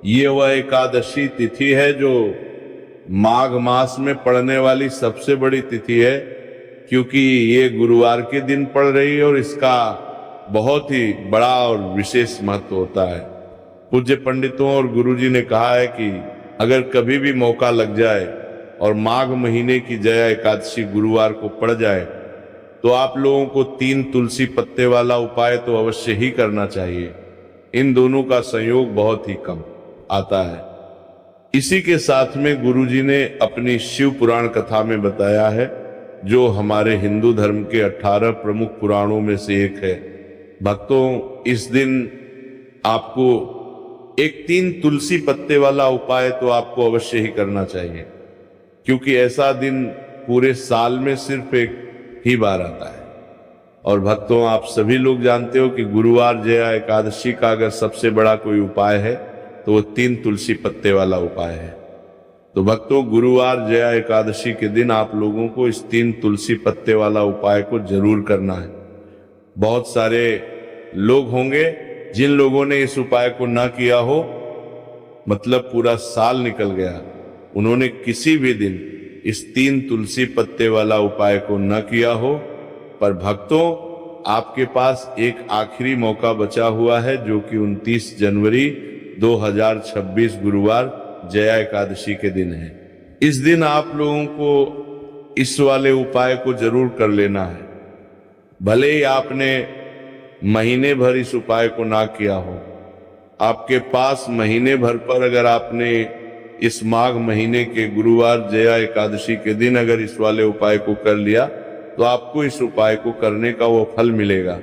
ये वह एकादशी तिथि है जो माघ मास में पड़ने वाली सबसे बड़ी तिथि है, क्योंकि ये गुरुवार के दिन पड़ रही है और इसका बहुत ही बड़ा और विशेष महत्व होता है। पूज्य पंडितों और गुरुजी ने कहा है कि अगर कभी भी मौका लग जाए और माघ महीने की जया एकादशी गुरुवार को पड़ जाए तो आप लोगों को 3 तुलसी पत्ते वाला उपाय तो अवश्य ही करना चाहिए। इन दोनों का संयोग बहुत ही कम आता है। इसी के साथ में गुरुजी ने अपनी शिव पुराण कथा में बताया है, जो हमारे हिंदू धर्म के 18 प्रमुख पुराणों में से एक है। भक्तों, इस दिन आपको एक 3 तुलसी पत्ते वाला उपाय तो आपको अवश्य ही करना चाहिए, क्योंकि ऐसा दिन पूरे साल में सिर्फ एक ही बार आता है। और भक्तों, आप सभी लोग जानते हो कि गुरुवार जया एकादशी का अगर सबसे बड़ा कोई उपाय है तो वो 3 तुलसी पत्ते वाला उपाय है। तो भक्तों, गुरुवार जया एकादशी के दिन आप लोगों को इस 3 तुलसी पत्ते वाला उपाय को जरूर करना है। बहुत सारे लोग होंगे जिन लोगों ने इस उपाय को ना किया हो, मतलब पूरा साल निकल गया, उन्होंने किसी भी दिन इस 3 तुलसी पत्ते वाला उपाय को न किया हो। पर भक्तों, आपके पास एक आखिरी मौका बचा हुआ है, जो कि 29 जनवरी 2026 गुरुवार जया एकादशी के दिन है। इस दिन आप लोगों को इस वाले उपाय को जरूर कर लेना है। भले ही आपने महीने भर इस उपाय को ना किया हो, आपके पास महीने भर पर अगर आपने इस माघ महीने के गुरुवार जया एकादशी के दिन अगर इस वाले उपाय को कर लिया तो आपको इस उपाय को करने का वो फल मिलेगा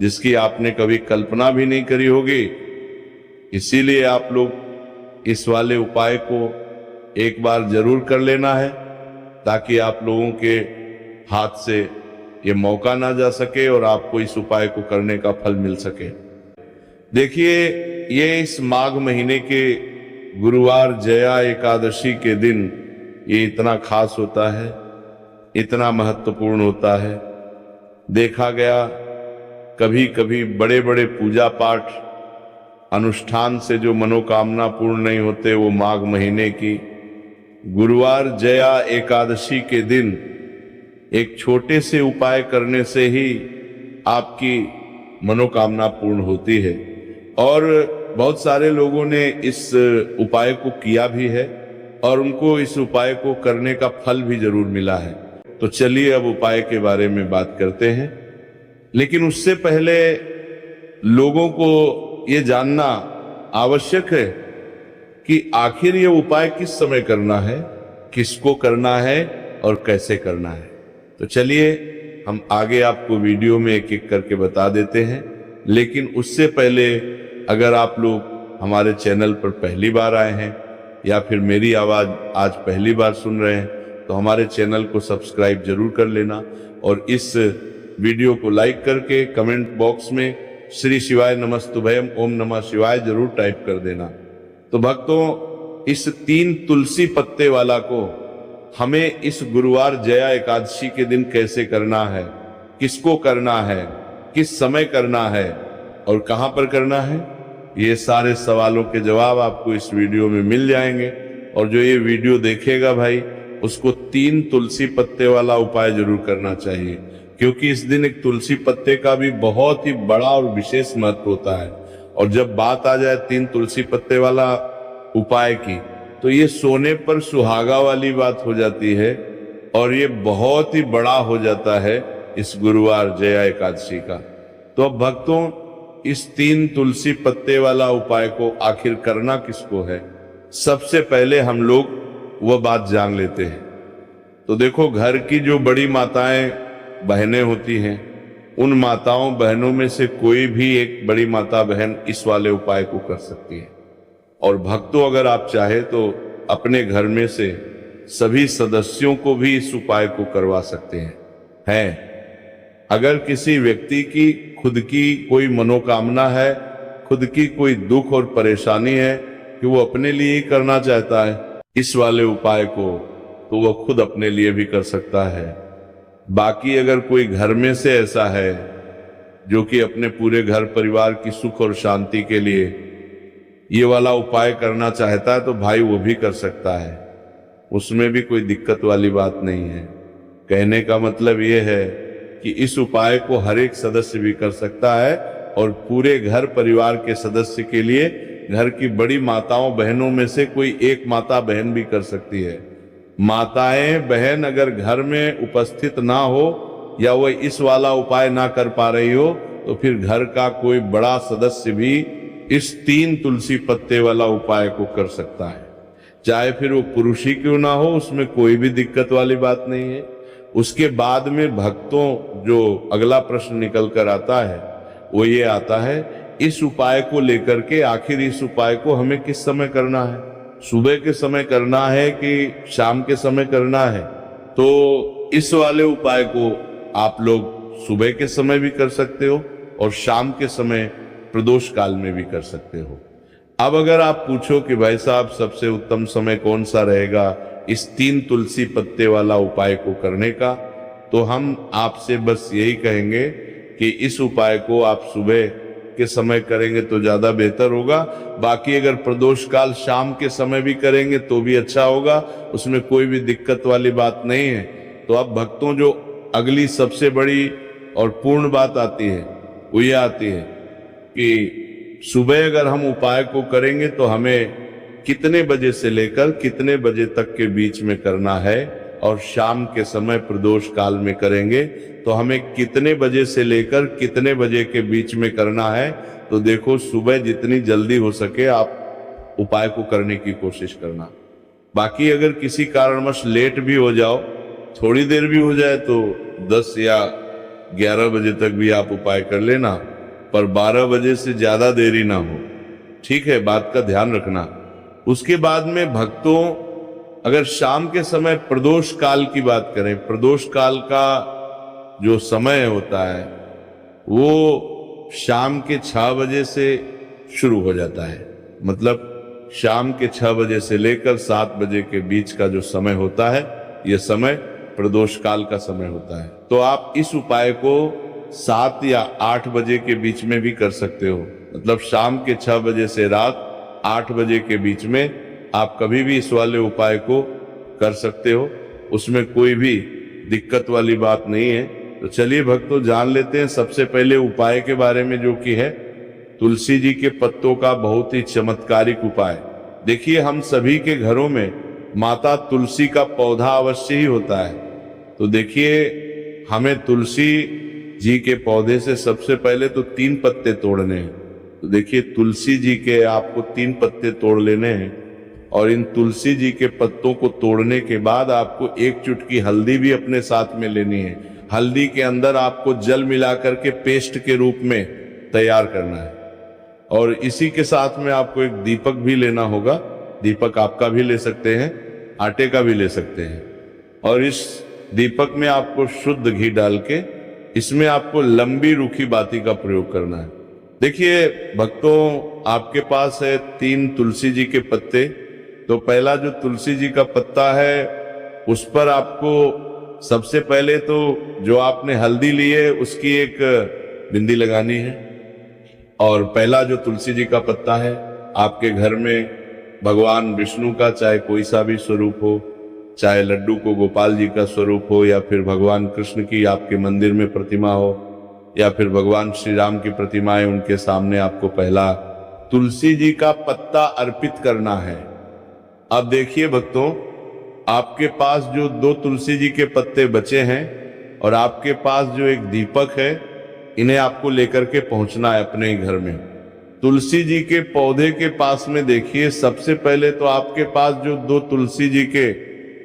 जिसकी आपने कभी कल्पना भी नहीं करी होगी। इसीलिए आप लोग इस वाले उपाय को एक बार जरूर कर लेना है, ताकि आप लोगों के हाथ से ये मौका ना जा सके और आपको इस उपाय को करने का फल मिल सके। देखिए, ये इस माघ महीने के गुरुवार जया एकादशी के दिन ये इतना खास होता है, इतना महत्वपूर्ण होता है। देखा गया कभी कभी बड़े बड़े पूजा पाठ अनुष्ठान से जो मनोकामना पूर्ण नहीं होते, वो माघ महीने की गुरुवार जया एकादशी के दिन एक छोटे से उपाय करने से ही आपकी मनोकामना पूर्ण होती है। और बहुत सारे लोगों ने इस उपाय को किया भी है और उनको इस उपाय को करने का फल भी जरूर मिला है। तो चलिए अब उपाय के बारे में बात करते हैं, लेकिन उससे पहले लोगों को ये जानना आवश्यक है कि आखिर ये उपाय किस समय करना है, किसको करना है और कैसे करना है। तो चलिए हम आगे आपको वीडियो में एक एक करके बता देते हैं। लेकिन उससे पहले अगर आप लोग हमारे चैनल पर पहली बार आए हैं या फिर मेरी आवाज़ आज पहली बार सुन रहे हैं, तो हमारे चैनल को सब्सक्राइब जरूर कर लेना और इस वीडियो को लाइक करके कमेंट बॉक्स में श्री शिवाय नमस्तुभयम ओम नमः शिवाय जरूर टाइप कर देना। तो भक्तों, इस 3 तुलसी पत्ते वाला को हमें इस गुरुवार जया एकादशी के दिन कैसे करना है, किसको करना है, किस समय करना है और कहां पर करना है, ये सारे सवालों के जवाब आपको इस वीडियो में मिल जाएंगे। और जो ये वीडियो देखेगा भाई, उसको 3 तुलसी पत्ते वाला उपाय जरूर करना चाहिए, क्योंकि इस दिन एक तुलसी पत्ते का भी बहुत ही बड़ा और विशेष महत्व होता है। और जब बात आ जाए 3 तुलसी पत्ते वाला उपाय की, तो ये सोने पर सुहागा वाली बात हो जाती है और ये बहुत ही बड़ा हो जाता है इस गुरुवार जया एकादशी का। तो अब भक्तों, इस 3 तुलसी पत्ते वाला उपाय को आखिर करना किसको है, सबसे पहले हम लोग वह बात जान लेते हैं। तो देखो, घर की जो बड़ी माताएं बहनें होती हैं, उन माताओं बहनों में से कोई भी एक बड़ी माता बहन इस वाले उपाय को कर सकती है। और भक्तों, अगर आप चाहे तो अपने घर में से सभी सदस्यों को भी इस उपाय को करवा सकते हैं। अगर किसी व्यक्ति की खुद की कोई मनोकामना है, खुद की कोई दुख और परेशानी है कि वो अपने लिए ही करना चाहता है इस वाले उपाय को, तो वह खुद अपने लिए भी कर सकता है। बाकी अगर कोई घर में से ऐसा है जो कि अपने पूरे घर परिवार की सुख और शांति के लिए ये वाला उपाय करना चाहता है तो भाई वो भी कर सकता है, उसमें भी कोई दिक्कत वाली बात नहीं है। कहने का मतलब ये है कि इस उपाय को हर एक सदस्य भी कर सकता है और पूरे घर परिवार के सदस्य के लिए घर की बड़ी माताओं बहनों में से कोई एक माता बहन भी कर सकती है। माताएं बहन अगर घर में उपस्थित ना हो या वो इस वाला उपाय ना कर पा रही हो तो फिर घर का कोई बड़ा सदस्य भी इस 3 तुलसी पत्ते वाला उपाय को कर सकता है, चाहे फिर वो पुरुष ही क्यों ना हो, उसमें कोई भी दिक्कत वाली बात नहीं है। उसके बाद में भक्तों जो अगला प्रश्न निकल कर आता है वो ये आता है, इस उपाय को लेकर के आखिर इस उपाय को हमें किस समय करना है, सुबह के समय करना है कि शाम के समय करना है। तो इस वाले उपाय को आप लोग सुबह के समय भी कर सकते हो और शाम के समय प्रदोष काल में भी कर सकते हो। अब अगर आप पूछो कि भाई साहब सबसे उत्तम समय कौन सा रहेगा इस 3 तुलसी पत्ते वाला उपाय को करने का, तो हम आपसे बस यही कहेंगे कि इस उपाय को आप सुबह के समय करेंगे तो ज्यादा बेहतर होगा। बाकी अगर प्रदोष काल शाम के समय भी करेंगे तो भी अच्छा होगा, उसमें कोई भी दिक्कत वाली बात नहीं है। तो अब भक्तों जो अगली सबसे बड़ी और पूर्ण बात आती है वो ये आती है कि सुबह अगर हम उपाय को करेंगे तो हमें कितने बजे से लेकर कितने बजे तक के बीच में करना है, और शाम के समय प्रदोष काल में करेंगे तो हमें कितने बजे से लेकर कितने बजे के बीच में करना है। तो देखो सुबह जितनी जल्दी हो सके आप उपाय को करने की कोशिश करना। बाकी अगर किसी कारणवश लेट भी हो जाओ, थोड़ी देर भी हो जाए, तो 10 या 11 बजे तक भी आप उपाय कर लेना, पर 12 बजे से ज्यादा देरी ना हो, ठीक है, बात का ध्यान रखना। उसके बाद में भक्तों अगर शाम के समय प्रदोष काल की बात करें, प्रदोष काल का जो समय होता है वो शाम के 6 बजे से शुरू हो जाता है। मतलब शाम के 6 बजे से लेकर 7 बजे के बीच का जो समय होता है यह समय प्रदोष काल का समय होता है। तो आप इस उपाय को 7 या 8 बजे के बीच में भी कर सकते हो। मतलब शाम के 6 बजे से रात 8 बजे के बीच में आप कभी भी इस वाले उपाय को कर सकते हो, उसमें कोई भी दिक्कत वाली बात नहीं है। तो चलिए भक्तों जान लेते हैं सबसे पहले उपाय के बारे में, जो कि है तुलसी जी के पत्तों का बहुत ही चमत्कारिक उपाय। देखिए हम सभी के घरों में माता तुलसी का पौधा अवश्य ही होता है। तो देखिए हमें तुलसी जी के पौधे से सबसे पहले तो 3 पत्ते तोड़ने हैं। तो देखिए तुलसी जी के आपको 3 पत्ते तोड़ लेने हैं, और इन तुलसी जी के पत्तों को तोड़ने के बाद आपको 1 चुटकी हल्दी भी अपने साथ में लेनी है। हल्दी के अंदर आपको जल मिलाकर के पेस्ट के रूप में तैयार करना है, और इसी के साथ में आपको एक दीपक भी लेना होगा। दीपक आपका भी ले सकते हैं, आटे का भी ले सकते हैं, और इस दीपक में आपको शुद्ध घी डाल के इसमें आपको लंबी रूखी बाती का प्रयोग करना है। देखिए भक्तों आपके पास है 3 तुलसी जी के पत्ते। तो पहला जो तुलसी जी का पत्ता है उस पर आपको सबसे पहले तो जो आपने हल्दी ली है उसकी एक बिंदी लगानी है। और पहला जो तुलसी जी का पत्ता है आपके घर में भगवान विष्णु का चाहे कोई सा भी स्वरूप हो, चाहे लड्डू को गोपाल जी का स्वरूप हो, या फिर भगवान कृष्ण की आपके मंदिर में प्रतिमा हो, या फिर भगवान श्री राम की प्रतिमाएं, उनके सामने आपको पहला तुलसी जी का पत्ता अर्पित करना है। अब देखिए भक्तों आपके पास जो 2 तुलसी जी के पत्ते बचे हैं और आपके पास जो एक दीपक है, इन्हें आपको लेकर के पहुंचना है अपने घर में। तुलसी जी के पौधे के पास में देखिए सबसे पहले तो आपके पास जो 2 तुलसी जी के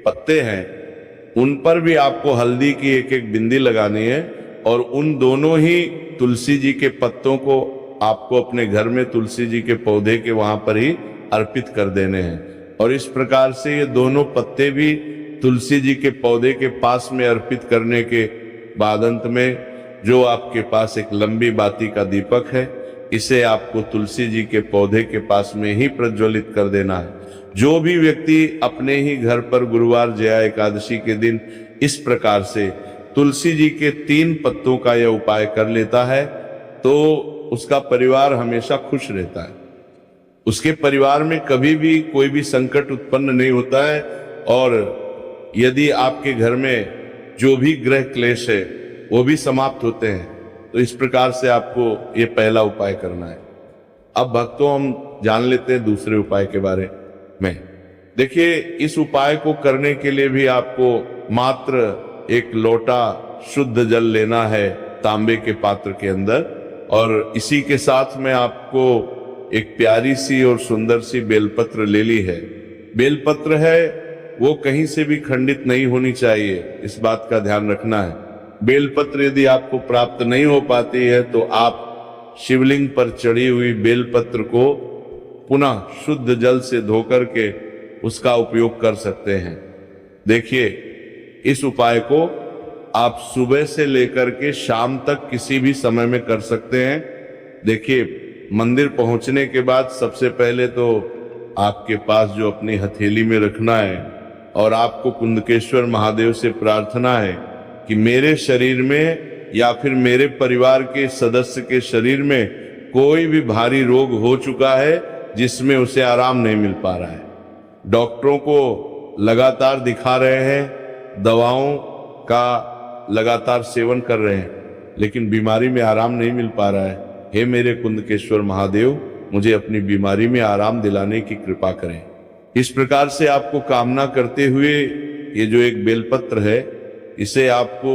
पत्ते हैं उन पर भी आपको हल्दी की एक एक बिंदी लगानी है, और उन दोनों ही तुलसी जी के पत्तों को आपको अपने घर में तुलसी जी के पौधे के वहां पर ही अर्पित कर देने हैं। और इस प्रकार से ये दोनों पत्ते भी तुलसी जी के पौधे के पास में अर्पित करने के बाद अंत में जो आपके पास एक लंबी बाती का दीपक है, इसे आपको तुलसी जी के पौधे के पास में ही प्रज्वलित कर देना है। जो भी व्यक्ति अपने ही घर पर गुरुवार जया एकादशी के दिन इस प्रकार से तुलसी जी के 3 पत्तों का यह उपाय कर लेता है तो उसका परिवार हमेशा खुश रहता है। उसके परिवार में कभी भी कोई भी संकट उत्पन्न नहीं होता है। और यदि आपके घर में जो भी ग्रह क्लेश है वो भी समाप्त होते हैं। तो इस प्रकार से आपको ये पहला उपाय करना है। अब भक्तों, हम जान लेते हैं दूसरे उपाय के बारे में। देखिए, इस उपाय को करने के लिए भी आपको मात्र एक लोटा शुद्ध जल लेना है तांबे के पात्र के अंदर, और इसी के साथ में आपको एक प्यारी सी और सुंदर सी बेलपत्र ले ली है। बेलपत्र है वो कहीं से भी खंडित नहीं होनी चाहिए, इस बात का ध्यान रखना है। बेलपत्र यदि आपको प्राप्त नहीं हो पाती है तो आप शिवलिंग पर चढ़ी हुई बेलपत्र को पुनः शुद्ध जल से धोकर के उसका उपयोग कर सकते हैं। देखिए, इस उपाय को आप सुबह से लेकर के शाम तक किसी भी समय में कर सकते हैं। देखिए, मंदिर पहुंचने के बाद सबसे पहले तो आपके पास जो अपनी हथेली में रखना है, और आपको कुंदकेश्वर महादेव से प्रार्थना है कि मेरे शरीर में या फिर मेरे परिवार के सदस्य के शरीर में कोई भी भारी रोग हो चुका है जिसमें उसे आराम नहीं मिल पा रहा है, डॉक्टरों को लगातार दिखा रहे हैं, दवाओं का लगातार सेवन कर रहे हैं, लेकिन बीमारी में आराम नहीं मिल पा रहा है। हे मेरे कुंदकेश्वर महादेव, मुझे अपनी बीमारी में आराम दिलाने की कृपा करें। इस प्रकार से आपको कामना करते हुए ये जो एक बेलपत्र है, इसे आपको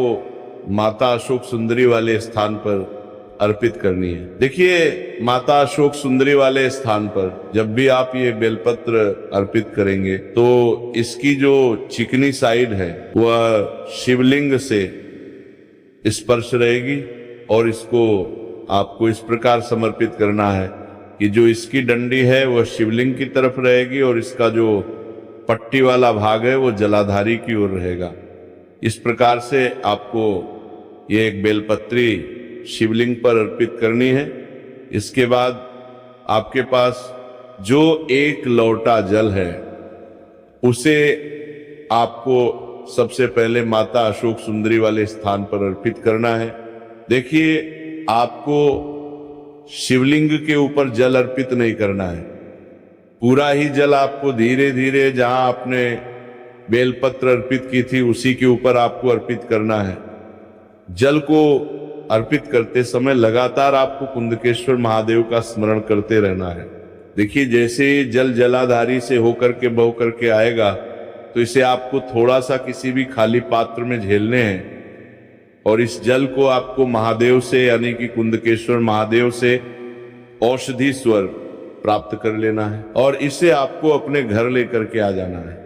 माता अशोक सुंदरी वाले स्थान पर अर्पित करनी है। देखिए, माता अशोक सुंदरी वाले स्थान पर जब भी आप ये बेलपत्र अर्पित करेंगे तो इसकी जो चिकनी साइड है वह शिवलिंग से स्पर्श रहेगी, और इसको आपको इस प्रकार समर्पित करना है कि जो इसकी डंडी है वह शिवलिंग की तरफ रहेगी और इसका जो पट्टी वाला भाग है वो जलाधारी की ओर रहेगा। इस प्रकार से आपको ये एक बेलपत्री शिवलिंग पर अर्पित करनी है। इसके बाद आपके पास जो एक लोटा जल है उसे आपको सबसे पहले माता अशोक सुंदरी वाले स्थान पर अर्पित करना है। देखिए, आपको शिवलिंग के ऊपर जल अर्पित नहीं करना है, पूरा ही जल आपको धीरे धीरे जहां आपने बेलपत्र अर्पित की थी उसी के ऊपर आपको अर्पित करना है। जल को अर्पित करते समय लगातार आपको कुंदकेश्वर महादेव का स्मरण करते रहना है। देखिए, जैसे जल जलाधारी से होकर के बह करके आएगा तो इसे आपको थोड़ा सा किसी भी खाली पात्र में झेलने हैं, और इस जल को आपको महादेव से यानी कि कुंदकेश्वर महादेव से औषधि स्वर प्राप्त कर लेना है, और इसे आपको अपने घर लेकर के आ जाना है।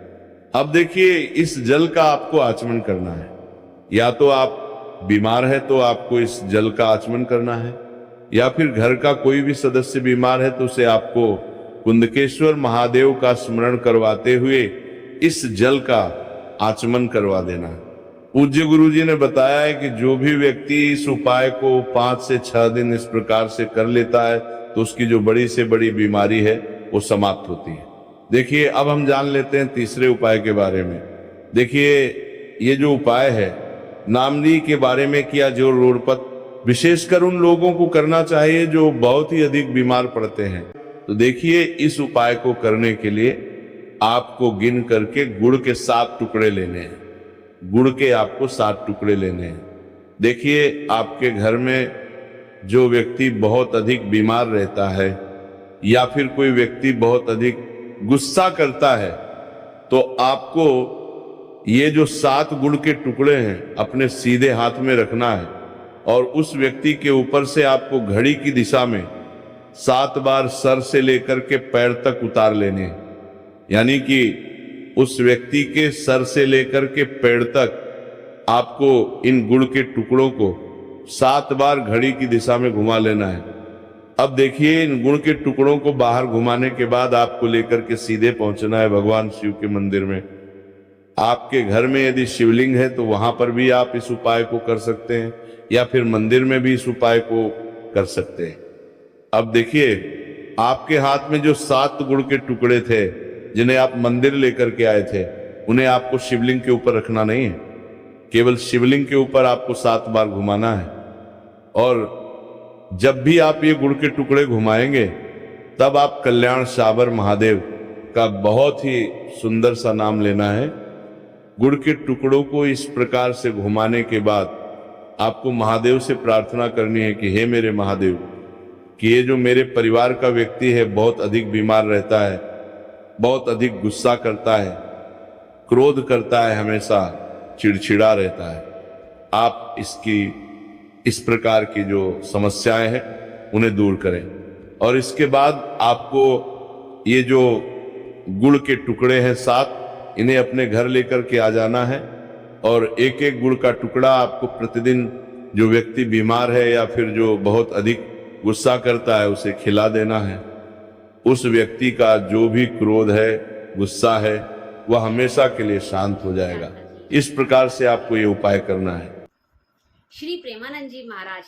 अब देखिए, इस जल का आपको आचमन करना है। या तो आप बीमार है तो आपको इस जल का आचमन करना है, या फिर घर का कोई भी सदस्य बीमार है तो उसे आपको कुंदकेश्वर महादेव का स्मरण करवाते हुए इस जल का आचमन करवा देना है। पूज्य गुरु जी ने बताया है कि जो भी व्यक्ति इस उपाय को 5 से 6 दिन इस प्रकार से कर लेता है तो उसकी जो बड़ी से बड़ी बीमारी है वो समाप्त होती है। देखिए, अब हम जान लेते हैं तीसरे उपाय के बारे में। देखिए, ये जो उपाय है नामनी के बारे में किया जो रोडपत विशेषकर उन लोगों को करना चाहिए जो बहुत ही अधिक बीमार पड़ते हैं। तो देखिए, इस उपाय को करने के लिए आपको गिन करके गुड़ के 7 टुकड़े लेने हैं। गुड़ के आपको 7 टुकड़े लेने हैं। देखिए, आपके घर में जो व्यक्ति बहुत अधिक बीमार रहता है या फिर कोई व्यक्ति बहुत अधिक गुस्सा करता है तो आपको ये जो 7 गुड़ के टुकड़े हैं अपने सीधे हाथ में रखना है, और उस व्यक्ति के ऊपर से आपको घड़ी की दिशा में 7 बार सर से लेकर के पैर तक उतार लेने हैं। यानी कि उस व्यक्ति के सर से लेकर के पैर तक आपको इन गुड़ के टुकड़ों को 7 बार घड़ी की दिशा में घुमा लेना है। अब देखिए, इन गुड़ के टुकड़ों को बाहर घुमाने के बाद आपको लेकर के सीधे पहुंचना है भगवान शिव के मंदिर में। आपके घर में यदि शिवलिंग है तो वहां पर भी आप इस उपाय को कर सकते हैं, या फिर मंदिर में भी इस उपाय को कर सकते हैं। अब देखिए, आपके हाथ में जो 7 गुड़ के टुकड़े थे जिन्हें आप मंदिर लेकर के आए थे, उन्हें आपको शिवलिंग के ऊपर रखना नहीं है, केवल शिवलिंग के ऊपर आपको 7 बार घुमाना है। और जब भी आप ये गुड़ के टुकड़े घुमाएंगे तब आप कल्याण साबर महादेव का बहुत ही सुंदर सा नाम लेना है। गुड़ के टुकड़ों को इस प्रकार से घुमाने के बाद आपको महादेव से प्रार्थना करनी है कि हे मेरे महादेव, कि ये जो मेरे परिवार का व्यक्ति है बहुत अधिक बीमार रहता है, बहुत अधिक गुस्सा करता है, क्रोध करता है, हमेशा चिड़चिड़ा रहता है, आप इसकी इस प्रकार की जो समस्याएं हैं उन्हें दूर करें। और इसके बाद आपको ये जो गुड़ के टुकड़े हैं 7, इन्हें अपने घर लेकर के आ जाना है और एक एक गुड़ का टुकड़ा आपको प्रतिदिन जो व्यक्ति बीमार है या फिर जो बहुत अधिक गुस्सा करता है उसे खिला देना है। उस व्यक्ति का जो भी क्रोध है, गुस्सा है, वह हमेशा के लिए शांत हो जाएगा। इस प्रकार से आपको ये उपाय करना है। श्री प्रेमानंद जी महाराज